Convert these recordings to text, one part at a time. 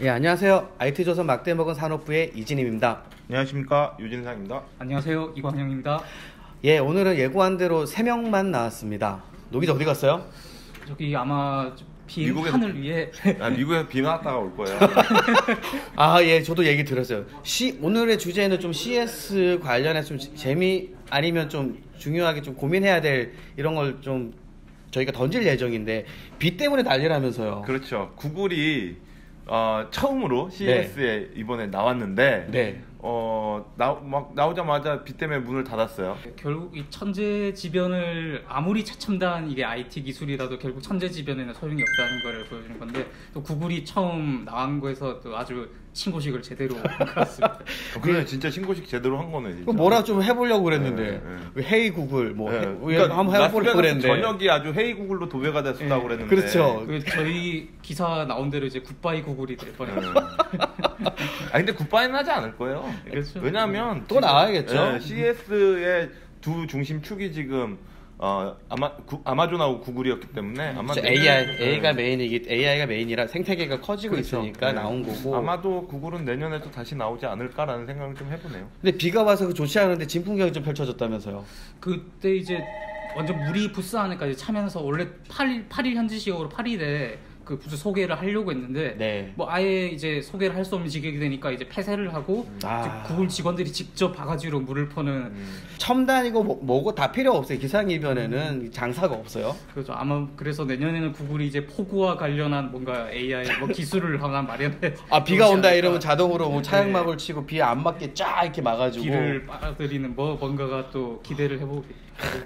예, 안녕하세요. IT조선 막대먹은 산업부의 이진임입니다. 안녕하십니까, 유진상입니다. 안녕하세요, 이광영입니다. 예, 오늘은 예고한 대로 3명만 나왔습니다. 노기자 어디 갔어요? 저기 아마 빈 하늘 위에 미국에서 비 왔다가 올 거예요. 아, 예, 저도 얘기 들었어요. 오늘의 주제는 좀 CS 관련해서 좀 재미 아니면 좀 중요하게 좀 고민해야 될 이런 걸 좀 저희가 던질 예정인데 비 때문에 난리라면서요. 그렇죠. 구글이 처음으로 CES에 이번에 나왔는데 네. 나오자마자 비 때문에 문을 닫았어요. 결국 이 천재지변을 아무리 최첨단 이게 IT 기술이라도 결국 천재지변에는 소용이 없다는 걸 보여주는 건데, 또 구글이 처음 나온 거에서 또 아주 신고식을 제대로 한 것 같습니다. 그래, 진짜 신고식 제대로 한 거네. 진짜. 뭐라 좀 해보려고 그랬는데 헤이 구글 그러니까 한번 해보려고 그랬는데 저녁이 아주 헤이 구글로 도배가 됐었다고 그랬는데. 그렇죠. 저희 기사 나온 대로 이제 굿바이 구글이 될 뻔했어요. 근데 굿바이는 하지 않을 거예요. 그렇죠. 왜냐하면 또 나와야겠죠. CES의 두 중심 축이 지금 아마존하고 구글이었기 때문에 아마 AI가 메인이라 생태계가 커지고 그렇죠. 있으니까 나온 거고, 아마도 구글은 내년에도 다시 나오지 않을까라는 생각을 좀 해보네요. 근데 비가 와서 좋지 않은데 진풍경이 좀 펼쳐졌다면서요. 그때 이제 완전 무리 부스 안에까지 차면서 원래 8일 현지시각으로 8일에 그 부스 소개를 하려고 했는데 네. 뭐 아예 이제 소개를 할 수 없는 지경이 되니까 이제 폐쇄를 하고 이제 구글 직원들이 직접 바가지로 물을 퍼는 첨단이고 뭐고 다 필요 없어요. 기상이변에는 장사가 없어요. 그렇죠. 아마 그래서 내년에는 구글이 이제 폭우와 관련한 뭔가 AI 뭐 기술을 하나 마련해. 비가 온다 이러면 자동으로 뭐 차량막을 치고 비 안 맞게 쫙 이렇게 막아주고 비를 빨아들이는 뭔가가 또 기대를 해보게.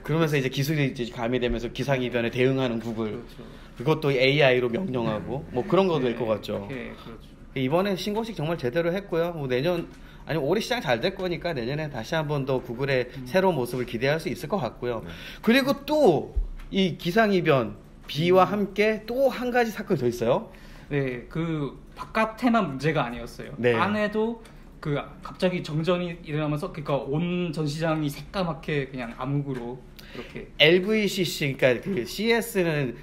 그러면서 이제 기술이 이제 가미되면서 기상이변에 대응하는 구글. 그렇죠. 그것도 AI로 명령하고 뭐 그런 거 될 것 같죠. 그렇죠. 이번에 신고식 정말 제대로 했고요. 뭐 내년 아니 올해 시장 잘 될 거니까 내년에 다시 한번 더 구글의 새로운 모습을 기대할 수 있을 것 같고요. 그리고 또 이 기상이변 비와 함께 또 한 가지 사건이 더 있어요. 네, 그 바깥에만 문제가 아니었어요. 네. 안에도 그 갑자기 정전이 일어나면서 그러니까 온 전시장이 새까맣게 그냥 암흑으로 이렇게. LVCC 그러니까 그 CES는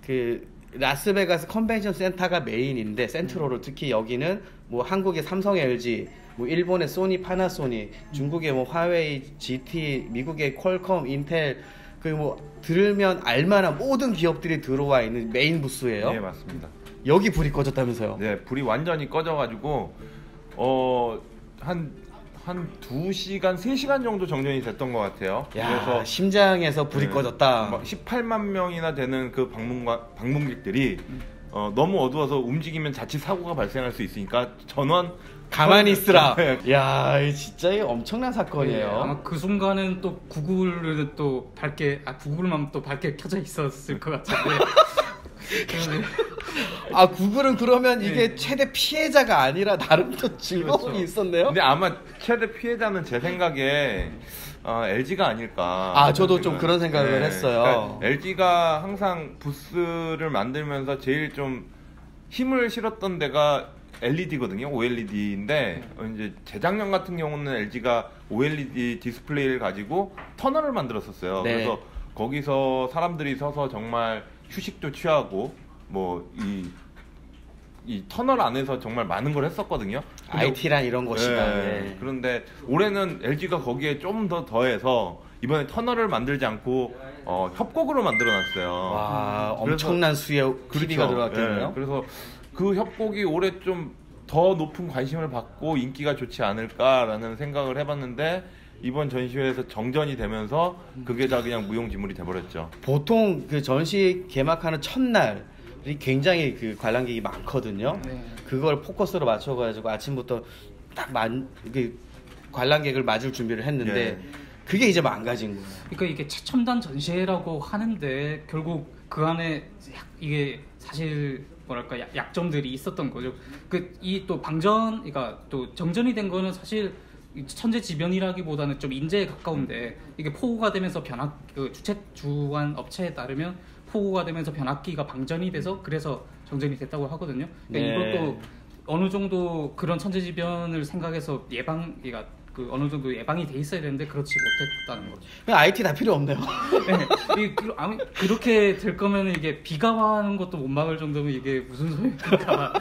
그 라스베가스 컨벤션 센터가 메인인데 센트럴로 특히 여기는 뭐 한국의 삼성, LG, 뭐 일본의 소니, 파나소닉, 중국의 뭐 화웨이, GT, 미국의 퀄컴, 인텔 그 뭐 들으면 알만한 모든 기업들이 들어와 있는 메인 부스예요. 네, 맞습니다. 여기 불이 꺼졌다면서요? 네, 불이 완전히 꺼져가지고 한 2시간, 3시간 정도 정전이 됐던 것 같아요. 야, 그래서 심장에서 불이 꺼졌다. 막 18만 명이나 되는 그 방문객들이 너무 어두워서 움직이면 자칫 사고가 발생할 수 있으니까 전원 가만히 있으라. 야, 진짜 엄청난 사건이에요. 네, 아마 그 순간은 또 구글은 또 구글만 또 밝게 켜져 있었을 것 같은데. 구글은 그러면 이게 최대 피해자가 아니라 나름 또 즐거움이 그렇죠. 있었네요. 근데 아마 최대 피해자는 제 생각에 LG가 아닐까. 저도 좀 그런 생각을 했어요. 그러니까 LG가 항상 부스를 만들면서 제일 좀 힘을 실었던 데가 LED거든요. OLED인데 이제 재작년 같은 경우는 LG가 OLED 디스플레이를 가지고 터널을 만들었었어요. 네. 그래서 거기서 사람들이 서서 정말 휴식도 취하고 뭐 이 터널 안에서 정말 많은 걸 했었거든요. IT란 이런 곳이다. 네. 그런데 올해는 LG가 거기에 좀 더 더해서 이번에 터널을 만들지 않고 협곡으로 만들어놨어요. 와, 엄청난 수의 TV가 들어갔겠네요. 그래서 그 협곡이 올해 좀 더 높은 관심을 받고 인기가 좋지 않을까라는 생각을 해봤는데 이번 전시회에서 정전이 되면서 그게 다 그냥 무용지물이 돼버렸죠. 보통 그 전시 개막하는 첫날이 굉장히 그 관람객이 많거든요. 네. 그걸 포커스로 맞춰가지고 아침부터 딱 관람객을 맞을 준비를 했는데 그게 이제 망가진 거예요. 그러니까 이게 최첨단 전시회라고 하는데 결국 그 안에 이게 사실 뭐랄까 약점들이 있었던 거죠. 이 또 그러니까 또 정전이 된 거는 사실 천재지변이라기보다는 좀 인재에 가까운데 이게 폭우가 되면서 주관 업체에 따르면 폭우가 되면서 변압기가 방전이 돼서 그래서 정전이 됐다고 하거든요. 그러니까 네. 이것도 어느 정도 그런 천재지변을 생각해서 그러니까 어느 정도 예방이 돼 있어야 되는데 그렇지 못했다는 거죠. 그냥 IT 다 필요 없네요. 네, 그렇게 될 거면 이게 비가 와는 것도 못 막을 정도면 이게 무슨 소용일까?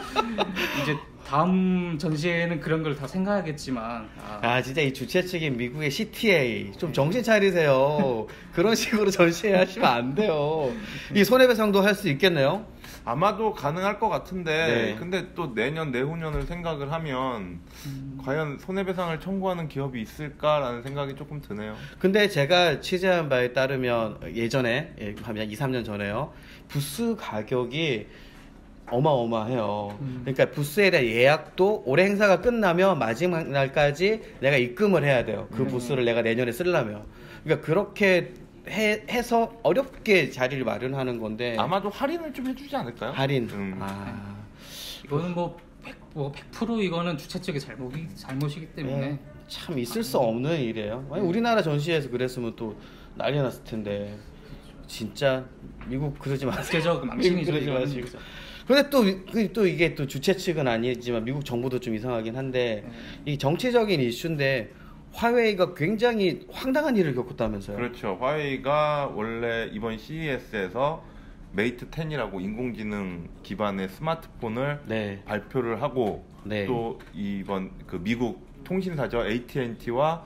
이제 다음 전시회는 그런 걸 다 생각하겠지만 진짜 이 주최 측인 미국의 CTA 좀 정신 차리세요. 그런 식으로 전시회 하시면 안 돼요. 이 손해배상도 할 수 있겠네요. 아마도 가능할 것 같은데 네. 근데 또 내년 내후년을 생각을 하면 과연 손해배상을 청구하는 기업이 있을까라는 생각이 조금 드네요. 근데 제가 취재한 바에 따르면 예전에 한 2, 3년 전에요. 부스 가격이 어마어마해요. 그러니까 부스에 대한 예약도 올해 행사가 끝나면 마지막 날까지 내가 입금을 해야 돼요. 그 부스를 내가 내년에 쓰려면. 그러니까 그렇게 해서 어렵게 자리를 마련하는 건데 아마도 할인을 좀 해주지 않을까요? 할인. 이거는 뭐 100% 이거는 주최 측의 잘못이기 때문에 네, 참 있을 수 없는 일이에요. 아니, 우리나라 전시회에서 그랬으면 또 난리 났을 텐데 진짜 미국 그러지 마세요. 국제적 망신이죠. 그러지 마시고. 근데 또 이게 또 주최 측은 아니지만 미국 정부도 좀 이상하긴 한데 이 정치적인 이슈인데 화웨이가 굉장히 황당한 일을 겪었다면서요? 그렇죠. 화웨이가 원래 이번 CES에서 메이트 10이라고 인공지능 기반의 스마트폰을 네. 발표를 하고 네. 또 이번 그 미국 통신사죠 AT&T와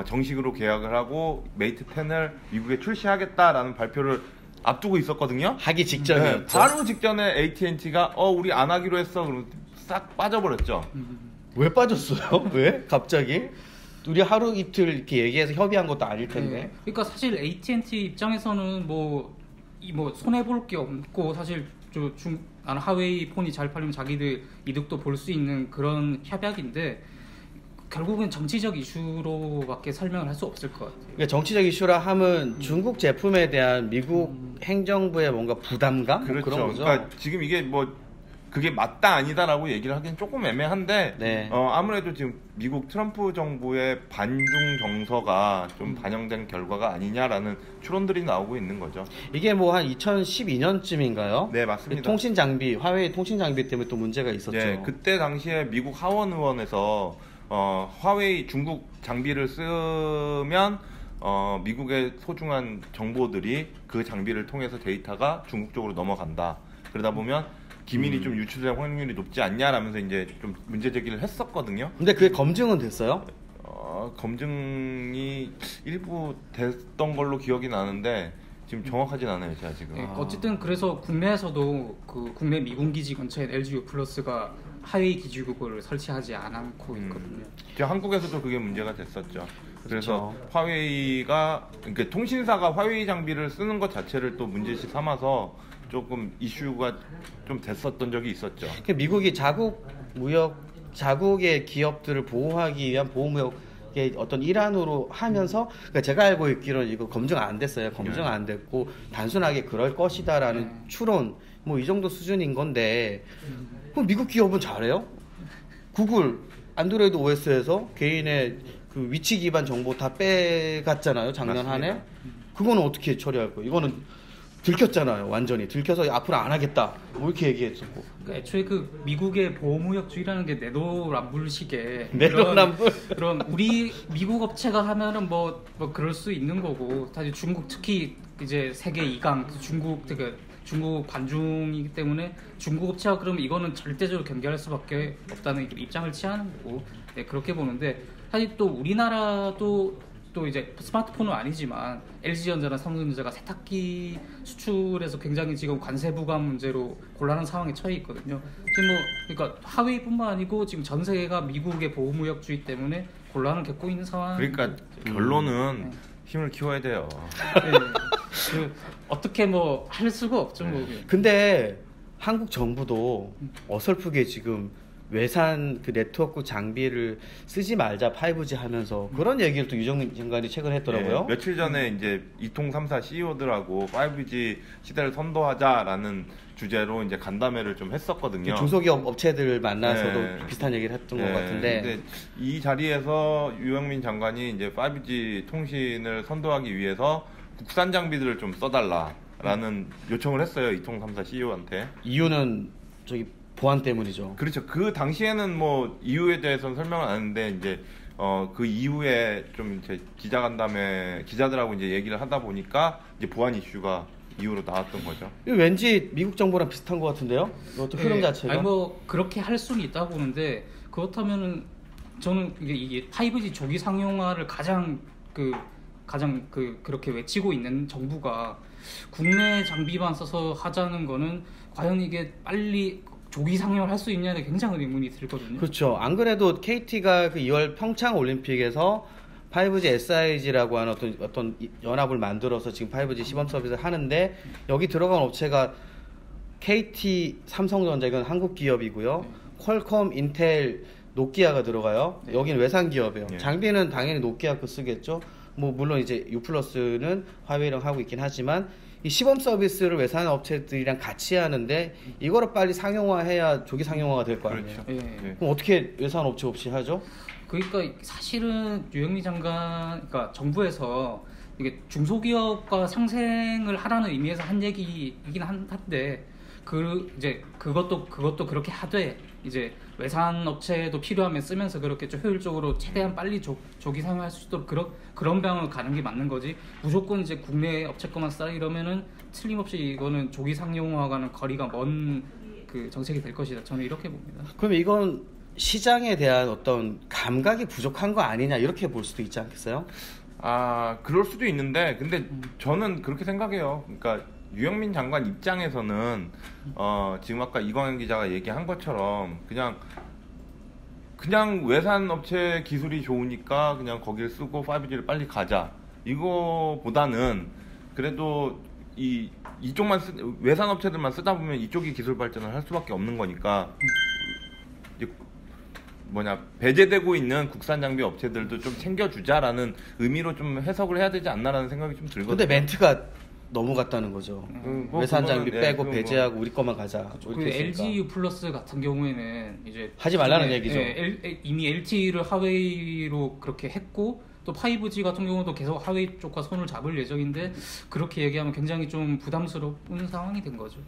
정식으로 계약을 하고 메이트 10을 미국에 출시하겠다라는 발표를 앞두고 있었거든요. 하기 직전이었죠. 네, 바로 직전에 AT&T가 우리 안 하기로 했어. 그럼 싹 빠져버렸죠. 왜 빠졌어요? 왜? 갑자기? 우리 하루 이틀 이렇게 얘기해서 협의한 것도 아닐 텐데. 네. 그러니까 사실 AT&T 입장에서는 뭐 손해 볼 게 없고 사실 나는 하웨이 폰이 잘 팔리면 자기들 이득도 볼 수 있는 그런 협약인데 결국은 정치적 이슈로밖에 설명을 할 수 없을 것 같아요. 그러니까 정치적 이슈라 함은 중국 제품에 대한 미국 행정부의 뭔가 부담감? 그렇죠. 그런 거죠. 그러니까 지금 이게 뭐 그게 맞다 아니다라고 얘기를 하기는 조금 애매한데 네. 아무래도 지금 미국 트럼프 정부의 반중 정서가 좀 반영된 결과가 아니냐라는 추론들이 나오고 있는 거죠. 이게 뭐 한 2012년쯤인가요? 네, 맞습니다. 통신 장비, 화웨이 통신 장비 때문에 또 문제가 있었죠. 네, 그때 당시에 미국 하원 의원에서 화웨이 중국 장비를 쓰면 미국의 소중한 정보들이 그 장비를 통해서 데이터가 중국 쪽으로 넘어간다. 그러다 보면 기밀이 좀 유출될 확률이 높지 않냐라면서 이제 좀 문제 제기를 했었거든요. 근데 그게 검증은 됐어요? 검증이 일부 됐던 걸로 기억이 나는데 지금 정확하진 않아요, 제가 지금. 네, 어쨌든 그래서 국내에서도 그 국내 미군 기지 근처에 LGU 플러스가 하웨이 기지국을 설치하지 않고 있거든요. 한국에서도 그게 문제가 됐었죠. 그래서 그렇죠. 화웨이가 그러니까 통신사가 화웨이 장비를 쓰는 것 자체를 또 문제시 삼아서 조금 이슈가 좀 됐었던 적이 있었죠. 미국이 자국의 기업들을 보호하기 위한 보호무역의 어떤 일환으로 하면서, 그러니까 제가 알고 있기로는 이거 검증 안 됐어요. 검증 안 됐고 단순하게 그럴 것이다라는 추론, 뭐 이 정도 수준인 건데, 그럼 미국 기업은 잘해요? 구글 안드로이드 OS에서 개인의 그 위치 기반 정보 다 빼갔잖아요, 작년 한 해. 그거는 어떻게 처리할 거예요? 이거는 들켰잖아요, 완전히 들켜서 앞으로 안 하겠다, 뭐 이렇게 얘기했었고. 그러니까 애초에 그 미국의 보호무역주의라는 게 내로남불식의 내로남불? 그런 우리 미국 업체가 하면은 뭐 그럴 수 있는 거고, 사실 중국 특히 이제 세계 2강 중국 반중이기 때문에 중국 업체가 그러면 이거는 절대적으로 경계할 수밖에 없다는 입장을 취하는 거고, 네, 그렇게 보는데, 사실 또 우리나라도 또 이제 스마트폰은 아니지만 LG전자나 삼성전자가 세탁기 수출에서 굉장히 지금 관세 부과 문제로 곤란한 상황에 처해 있거든요. 지금 뭐 그러니까 하웨이뿐만 아니고 지금 전 세계가 미국의 보호무역주의 때문에 곤란을 겪고 있는 상황. 그러니까 결론은 힘을 키워야 돼요. 네. 어떻게 뭐 할 수가 없죠. 뭐. 근데 한국 정부도 어설프게 지금 외산 그 네트워크 장비를 쓰지 말자 5G 하면서 그런 얘기를 또 유정민 장관이 최근에 했더라고요. 네, 며칠 전에 이제 이통 3사 CEO들하고 5G 시대를 선도하자라는 주제로 이제 간담회를 좀 했었거든요. 중소기업 업체들 만나서도 네. 비슷한 얘기를 했던 것 네, 같은데. 근데 이 자리에서 유영민 장관이 이제 5G 통신을 선도하기 위해서 국산 장비들을 좀 써달라라는 요청을 했어요. 이통 3사 CEO한테. 이유는 저기 보안 때문이죠. 그렇죠. 그 당시에는 뭐 이유에 대해서는 설명을 안 했는데 이제 그 이후에 좀 이제 기자간담회 기자들하고 이제 얘기를 하다 보니까 이제 보안 이슈가 이후로 나왔던 거죠. 이거 왠지 미국 정부랑 비슷한 것 같은데요? 어떤 흐름 자체가. 아니 뭐 그렇게 할 수는 있다고 보는데 그렇다면은 저는 이게 5G 조기 상용화를 가장 그렇게 외치고 있는 정부가 국내 장비만 써서 하자는 거는 과연 이게 빨리 조기 상용을 할 수 있냐에 굉장히 의문이 들거든요. 그렇죠. 안 그래도 KT가 그 2월 평창 올림픽에서 5G SIG라고 하는 어떤 연합을 만들어서 지금 5G 시범 서비스를 하는데 여기 들어간 업체가 KT, 삼성전자 이건 한국 기업이고요. 퀄컴, 인텔, 노키아가 들어가요. 네. 여기는 외산 기업이에요. 네. 장비는 당연히 노키아 거 쓰겠죠. 뭐 물론 이제 U+는 화웨이랑 하고 있긴 하지만 이 시범 서비스를 외산 업체들이랑 같이 하는데 이거를 빨리 상용화해야 조기 상용화가 될 거 아니에요. 그렇죠. 예. 네. 그럼 어떻게 외산 업체 없이 하죠? 그러니까 사실은 유영미 장관, 그러니까 정부에서 이게 중소기업과 상생을 하라는 의미에서 한 얘기이긴 한데 이제 그것도 그렇게 하되 이제 외산 업체도 필요하면 쓰면서 그렇게 좀 효율적으로 최대한 빨리 조기 상용할 수 있도록 그런 방향을 가는 게 맞는 거지. 무조건 이제 국내 업체 거만 쓰라 이러면은 틀림없이 이거는 조기 상용화와는 거리가 먼 그 정책이 될 것이다. 저는 이렇게 봅니다. 그럼 이건 시장에 대한 어떤 감각이 부족한 거 아니냐 이렇게 볼 수도 있지 않겠어요? 아, 그럴 수도 있는데 근데 저는 그렇게 생각해요. 그러니까 유영민 장관 입장에서는 지금 아까 이광현 기자가 얘기한 것처럼 그냥 외산 업체 기술이 좋으니까 그냥 거기를 쓰고 5G를 빨리 가자 이거보다는 그래도 이쪽만 외산 업체들만 쓰다 보면 이쪽이 기술 발전을 할 수밖에 없는 거니까 배제되고 있는 국산 장비 업체들도 좀 챙겨주자라는 의미로 좀 해석을 해야 되지 않나라는 생각이 좀 들거든요. 근데 멘트가 넘어갔다는 거죠. 뭐 외산 그거는, 장비 예, 빼고 그건 배제하고 우리 것만 가자. 그 이렇게 했으니까. LG U+ 같은 경우에는 이제 하지 말라는 얘기죠. 이미 LTE를 하웨이로 그렇게 했고 또 5G 같은 경우도 계속 하웨이 쪽과 손을 잡을 예정인데 그렇게 얘기하면 굉장히 좀 부담스러운 상황이 된 거죠.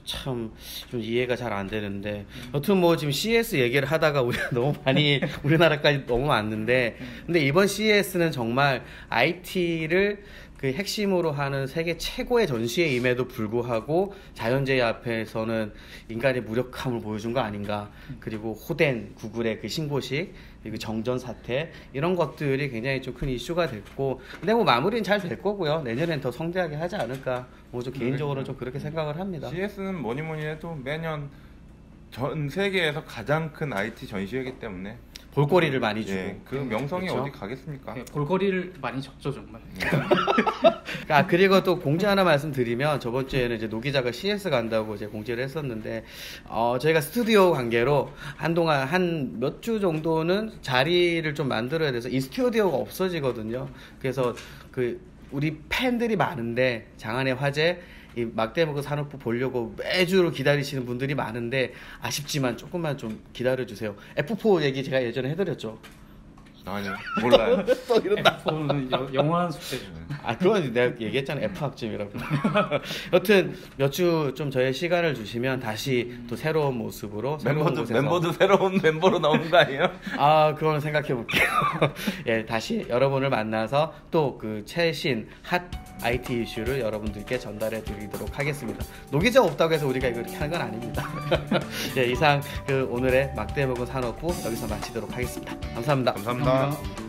참 좀 이해가 잘 안 되는데 여튼 뭐 지금 CES 얘기를 하다가 우리가 너무 많이 우리나라까지 너무 왔는데 근데 이번 CES는 정말 IT를 그 핵심으로 하는 세계 최고의 전시회임에도 불구하고 자연재해 앞에서는 인간의 무력함을 보여준 거 아닌가. 그리고 호된 구글의 그 신고식 그리고 정전 사태 이런 것들이 굉장히 좀 큰 이슈가 됐고 근데 뭐 마무리는 잘 될 거고요. 내년엔 더 성대하게 하지 않을까. 뭐 좀 개인적으로는 좀 그렇게 생각을 합니다. CES는 뭐니 해도 매년 전 세계에서 가장 큰 IT 전시회이기 때문에 볼거리를 많이 주고. 예, 그 명성이 그렇죠? 어디 가겠습니까? 예, 볼거리를 많이 적죠 정말. 아 그리고 또 공지 하나 말씀드리면 저번 주에는 이제 노 기자가 CS 간다고 이제 공지를 했었는데 저희가 스튜디오 관계로 한동안 한 몇 주 정도는 자리를 좀 만들어야 돼서 이 스튜디오가 없어지거든요. 그래서 그 우리 팬들이 많은데 장안의 화제 이 막대먹은 산업부 보려고 매주 기다리시는 분들이 많은데 아쉽지만 조금만 좀 기다려주세요. F4 얘기 제가 예전에 해드렸죠. 아니요, 몰라요. 또 이런다. F4는 영원한 숙제죠. 아 그건 내가 얘기했잖아. F학점이라고. 여튼 몇 주 좀 저의 시간을 주시면 다시 또 새로운 모습으로 새로운 곳에서 멤버도 새로운 멤버로 나오는 거 아니에요? 아 그거는 생각해 볼게요. 예 다시 여러분을 만나서 또 그 최신 핫 IT 이슈를 여러분들께 전달해 드리도록 하겠습니다. 노기자 없다고 해서 우리가 이렇게 하는 건 아닙니다. 예, 이상 그 오늘의 막대먹은 산업부 여기서 마치도록 하겠습니다. 감사합니다. 감사합니다.